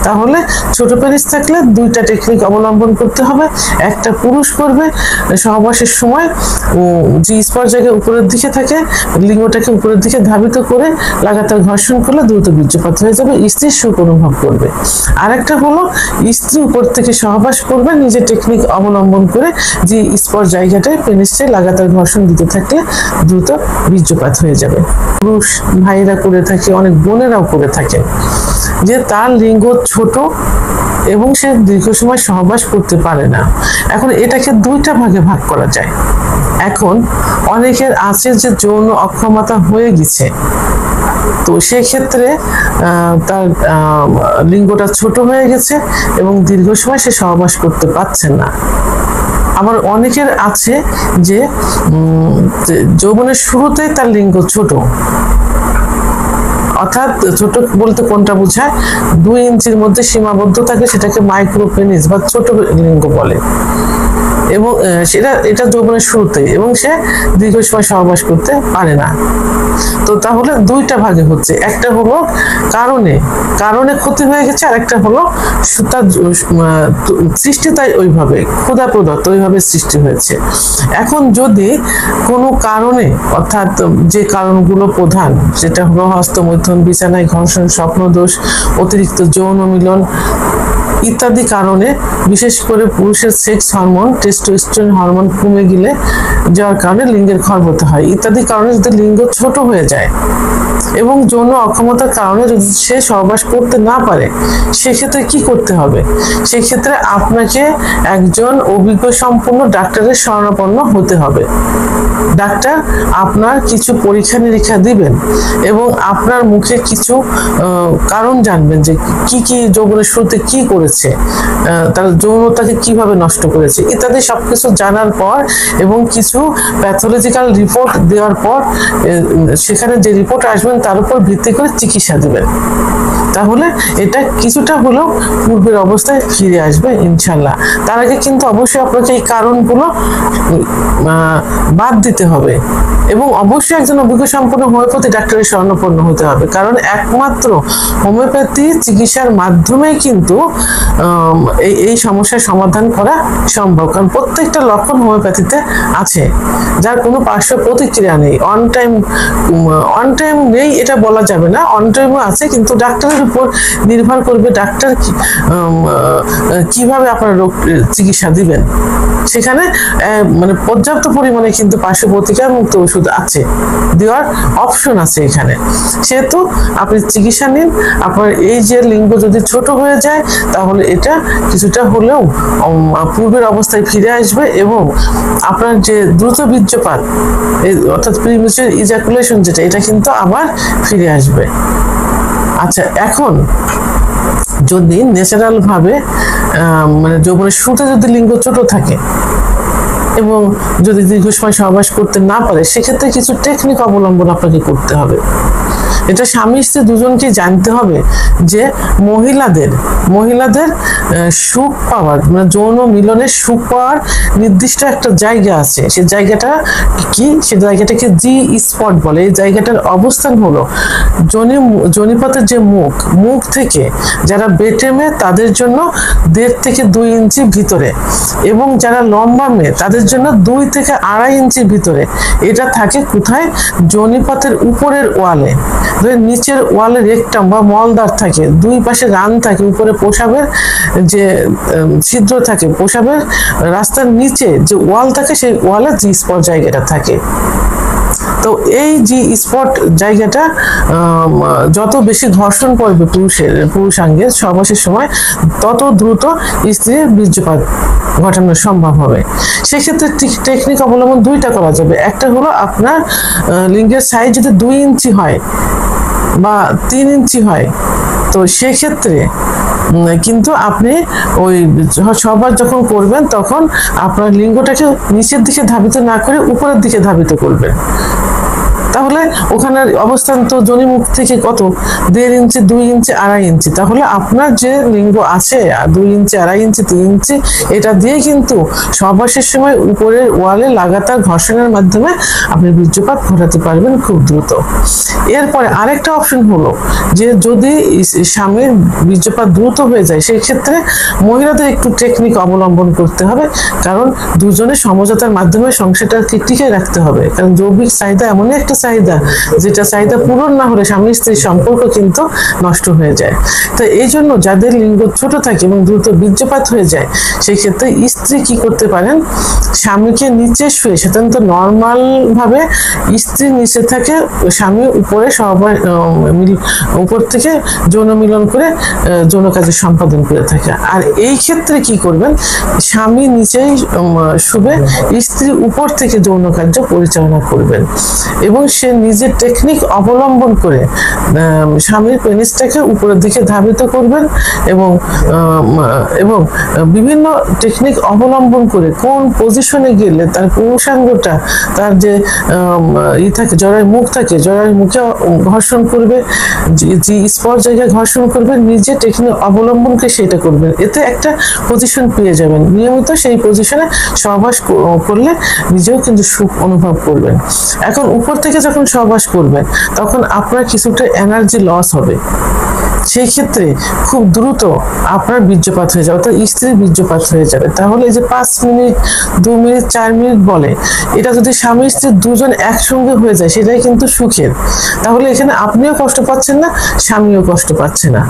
তাহলে ছোট পেনিস থাকলে দুইটা টেকনিক অবলম্বন করতে হবে। একটা পুরুষ করবে সহবাসের সময় জি স্পট জায়গায় উপরের দিকে থাকে, লিঙ্গটাকে উপরের দিকে ধাবিত করে লাগাতার ঘর্ষণ করলে দ্রুত বীর্যপাত হয়ে যাবে, স্ত্রী সুখ অনুভব করবে। আরেকটা হলো স্ত্রী উপর থেকে সহবাস করবে নিজের টেকনিক অবলম্বন করে জি স্পট জায়গাটায় পেনিসে লাগাতার ঘর্ষণ দিতে থাকলে দ্রুত বীর্যপাত হয়ে যাবে। পুরুষ ভাইরা করে থাকে, অনেক বোনেরাও করে থাকে, যে তার লিঙ্গ ছোট এবং সে দীর্ঘ সময় সহবাস করতে পারে না। এখন এটাকে দুইটা ভাগে ভাগ করা যায়। এখন অনেকের আছে যে যৌন অক্ষমতা হয়ে গেছে, তো সেক্ষেত্রে তার লিঙ্গটা ছোট হয়ে গেছে এবং দীর্ঘ সময় সে সহবাস করতে পারছে না। আবার অনেকের আছে যে যৌবনের শুরুতেই তার লিঙ্গ ছোট, অর্থাৎ ছোট বলতে কোনটা বোঝায়, 2 ইঞ্চির মধ্যে সীমাবদ্ধ থাকে, সেটাকে মাইক্রোপেনিস বা ছোট লিঙ্গ বলে, এবং এটা যৌবনের শুরুতে, এবং সে দীর্ঘ সময় সহবাস করতে পারে না। তো তাহলে দুইটা ভাগে হচ্ছে, একটা হলো কারণে ক্ষতি হয়ে গেছে, আর একটা হলো তার সৃষ্টি তাই ওইভাবে ক্ষুধা প্রদত্ত ওইভাবে সৃষ্টি হয়েছে। এখন যদি কোনো কারণে, অর্থাৎ যে কারণগুলো প্রধান, যেটা হলো হস্তমৈথুন, বিছানায় ঘর্ষণ, স্বপ্নদোষ, অতিরিক্ত যৌন মিলন ইত্যাদি কারণে, বিশেষ করে পুরুষের সেক্স হরমোন টেস্টোস্টেরন হরমোন কমে গেলে যার কারণে লিঙ্গের খর্বতা হয়, ইত্যাদি কারণে যদি লিঙ্গ ছোট হয়ে যায় এবং যৌন অক্ষমতার কারণে যদি সে সহবাস করতে না পারে, সেক্ষেত্রে কি করতে হবে? সেক্ষেত্রে আপনাকে একজন অভিজ্ঞ সম্পন্ন ডাক্তারের শরণাপন্ন হতে হবে। ডাক্তার আপনার কিছু পরীক্ষা নিরীক্ষা দিবেন এবং আপনার মুখে কিছু কারণ জানবেন যে কি কি যৌবনের শুরুতে কি করেছে, তার যৌনতাকে কিভাবে নষ্ট করেছে ইত্যাদি সবকিছু জানার পর এবং কিছু প্যাথোলজিক্যাল রিপোর্ট দেওয়ার পর সেখানে যে রিপোর্ট আসবেন তার উপর ভিত্তি করে চিকিৎসা দিবেন। তাহলে এটা কিছুটা হলেও পূর্বের অবস্থায় ফিরে আসবে ইনশাল্লাহ। তার আগে কিন্তু অবশ্যই আপনাকে এই কারণগুলো বাদ দিতে হবে এবং অবশ্যই একজন অভিজ্ঞ সম্পন্ন হোমিওপ্যাথি ডাক্তারের শরণাপন্ন হতে হবে, কারণ একমাত্র হোমিওপ্যাথি চিকিৎসার মাধ্যমে কিন্তু এই সমস্যার সমাধান করা সম্ভব। কারণ প্রত্যেকটা লক্ষণ হোমিওপ্যাথিতে আছে, যার কোনো পার্শ্ব প্রতিক্রিয়া নেই। অন টাইম নেই এটা বলা যাবে না, অন টাইমও আছে, কিন্তু ডাক্তারের উপর নির্ভর করবে ডাক্তার কিভাবে আপনার রোগ চিকিৎসা দিবেন। সেখানে মানে পর্যাপ্ত পরিমাণে কিন্তু পার্শ্ব প্রতিক্রিয়া মুক্ত ওষুধ আছে, দেওয়ার অপশন আছে এখানে। সেহেতু আপনি চিকিৎসা নিন। আপনার এই যে লিঙ্গ যদি ছোট হয়ে যায় তাহলে এটা কিছুটা হলেও পূর্বের অবস্থায় ফিরে আসবে এবং আপনার যে দ্রুত বীর্যপাত অর্থাৎ প্রিম্যাচুর ইজাকুলেশন যেটা, এটা কিন্তু আবার ফিরে আসবে। আচ্ছা, এখন যদি ন্যাচারাল ভাবে মানে যৌবনের শুরুতে যদি লিঙ্গ ছোট থাকে এবং যদি দীর্ঘ সময় সহবাস করতে না পারে, সেক্ষেত্রে কিছু টেকনিক অবলম্বন আপনাকে করতে হবে। এটা স্বামী স্ত্রী দুজনকে জানতে হবে যে মহিলাদের সুখ পাওয়ার মানে যৌন মিলনের সুখ পাওয়ার নির্দিষ্ট একটা জায়গা আছে। সে জায়গাটা কি? সে জায়গাটাকে জি স্পট বলে। এই জায়গাটার অবস্থান হলো জনিপথের যে মুখ থেকে যারা বেটে মেয়ে তাদের জন্য 1.5 থেকে 2 ইঞ্চি ভিতরে, এবং যারা লম্বা মেয়ে তাদের জন্য 2 থেকে 2.5 ইঞ্চির ভিতরে। এটা থাকে কোথায়? জনিপথের উপরের ওয়ালে। নিচের ওয়ালে রেকটাম বা মলদ্বার থাকে, দুই পাশে রান থাকে, উপরে প্রসাবের যে ছিদ্র থাকে, প্রসাবের রাস্তার নিচে যে ওয়াল থাকে সেই ওয়ালে জি স্পট জায়গাটা থাকে। তো এই জি স্পট জায়গাটা যত বেশি ঘর্ষণ পড়বে পুরুষাঙ্গের সহবাসের সময়, তত দ্রুত স্ত্রীর বীর্যপাত ঘটানো সম্ভব হবে। সেক্ষেত্রে টেকনিক অবলম্বন দুইটা করা যাবে। একটা হলো আপনার লিঙ্গের সাইজ যদি 2 ইঞ্চি হয় বা 3 ইঞ্চি হয়, তো সেক্ষেত্রে কিন্তু আপনি ওই সহবাস যখন করবেন তখন আপনার লিঙ্গটাকে নিচের দিকে ধাবিত না করে উপরের দিকে ধাবিত করবেন। তাহলে ওখানে অবস্থান তো যোনিমুখ থেকে কত 1.5 ইঞ্চি, 2 ইঞ্চি, 2.5 ইঞ্চি। তাহলে আপনার যে লিঙ্গ আছে 2 ইঞ্চি, 2.5 ইঞ্চি, 3 ইঞ্চি, এটা দিয়ে কিন্তু সহবাসের সময় উপরের ওয়ালে লাগাতার ঘর্ষণের মাধ্যমে আপনি বীর্যপাত ঘটাতে পারবেন খুব দ্রুত। এরপরে আরেকটা অপশন হলো যে যদি স্বামীর বীর্যপাত দ্রুত হয়ে যায়, সেই ক্ষেত্রে মহিলাদের একটু টেকনিক অবলম্বন করতে হবে, কারণ দুজনের সমঝোতার মাধ্যমে সংসারটাকে টিকে রাখতে হবে। কারণ যৌবিক চাহিদা এমনই একটা চাহিদা, যেটা চাহিদা পূরণ না হলে স্বামী স্ত্রীর সম্পর্ক কিন্তু নষ্ট হয়ে যায়। তো এই জন্য যাদের লিঙ্গ ছোট থাকে এবং দ্রুত বীর্যপাত হয়ে যায়, সেই ক্ষেত্রে স্ত্রী কি করতে পারেন, স্বামীকে নিচে শুয়ে, সাধারণত নর্মাল ভাবে স্ত্রী নিচে থাকে, স্বামী উপরে উপর থেকে যৌন মিলন করে যৌন কাজে সম্পাদন করে থাকে। আর এই ক্ষেত্রে কি করবেন, স্বামী নিচেই শুবে, স্ত্রী উপর থেকে যৌন কার্য পরিচালনা করবেন এবং সে নিজের টেকনিক অবলম্বন করে স্বামীর পেনিসটাকে উপরের দিকে ধাবিত করবেন এবং এবং বিভিন্ন টেকনিক অবলম্বন করে কোন পজিশনে গেলে তার পুরুষাঙ্গটা, তার যে থাকে জরায়ুর মুখ থাকে, জরায়ুর মুখে ঘর্ষণ করবে, যে স্পট জায়গায় ঘর্ষণ করবে, নিজে টেকনিক অবলম্বন করে সেটা করবেন। এতে একটা পজিশন পেয়ে যাবেন, নিয়মিত সেই পজিশনে সহবাস করলে নিজেও কিন্তু সুখ অনুভব করবেন। এখন উপর থেকে যখন সহবাস করবেন তখন আপনার কিছুটা এনার্জি লস হবে, সেই ক্ষেত্রে খুব দ্রুত আপনার বীর্যপাত হয়ে যাবে, অর্থাৎ স্ত্রীর বীর্যপাত হয়ে যাবে। তাহলে এই যে 5 মিনিট, 2 মিনিট, 4 মিনিট বলে, এটা যদি স্বামী স্ত্রী দুজন একসঙ্গে হয়ে যায় সেটাই কিন্তু সুখের। তাহলে এখানে আপনিও কষ্ট পাচ্ছেন না, স্বামীও কষ্ট পাচ্ছে না।